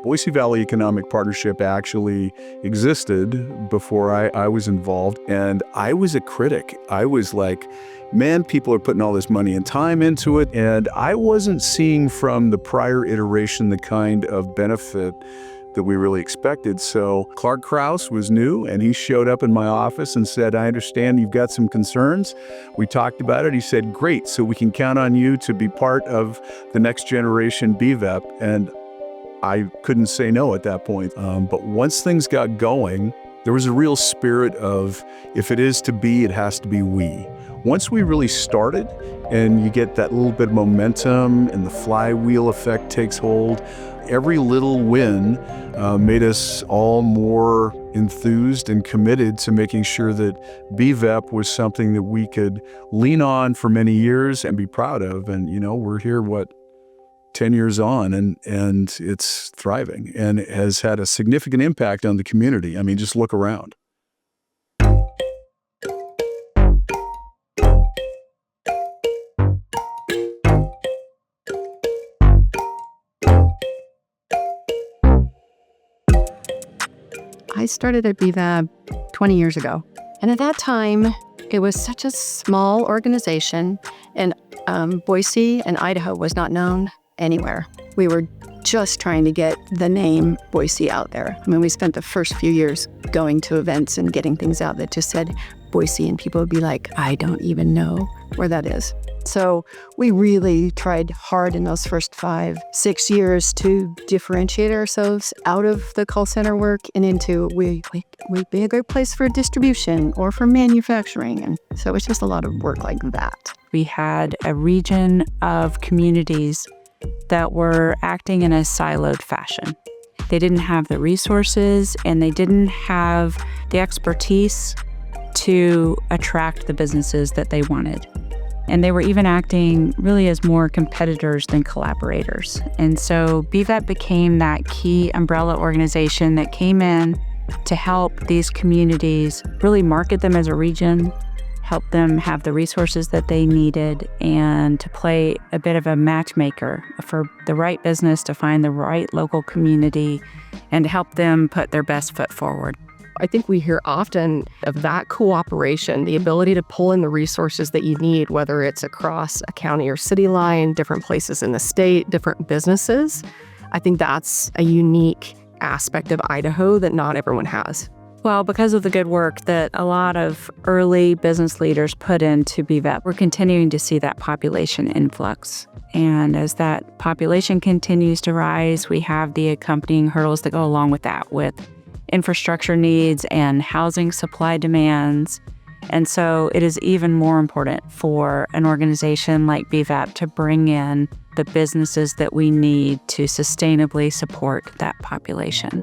Boise Valley Economic Partnership actually existed before I was involved, and I was a critic. I was like, man, people are putting all this money and time into it, and I wasn't seeing from the prior iteration the kind of benefit that we really expected. So Clark Krause was new, and he showed up in my office and said, I understand you've got some concerns. We talked about it. He said, great, so we can count on you to be part of the next generation BVEP. And I couldn't say no at that point. But once things got going, there was a real spirit of, if it is to be, it has to be we. Once we really started, and you get that little bit of momentum and the flywheel effect takes hold, every little win made us all more enthused and committed to making sure that BVEP was something that we could lean on for many years and be proud of. And, you know, we're here, 10 years on, and it's thriving and it has had a significant impact on the community. I mean, just look around. I started at BVEP 20 years ago. And at that time, it was such a small organization, and Boise and Idaho was not known anywhere. We were just trying to get the name Boise out there. I mean, we spent the first few years going to events and getting things out that just said Boise, and people would be like, I don't even know where that is. So we really tried hard in those first 5-6 years to differentiate ourselves out of the call center work and into we'd be a great place for distribution or for manufacturing. And so it's just a lot of work like that. We had a region of communities that were acting in a siloed fashion. They didn't have the resources and they didn't have the expertise to attract the businesses that they wanted. And they were even acting really as more competitors than collaborators. And so BVEP became that key umbrella organization that came in to help these communities really market them as a region, help them have the resources that they needed, and to play a bit of a matchmaker for the right business to find the right local community and to help them put their best foot forward. I think we hear often of that cooperation, the ability to pull in the resources that you need, whether it's across a county or city line, different places in the state, different businesses. I think that's a unique aspect of Idaho that not everyone has. Well, because of the good work that a lot of early business leaders put into BVEP, we're continuing to see that population influx. And as that population continues to rise, we have the accompanying hurdles that go along with that, with infrastructure needs and housing supply demands. And so it is even more important for an organization like BVEP to bring in the businesses that we need to sustainably support that population.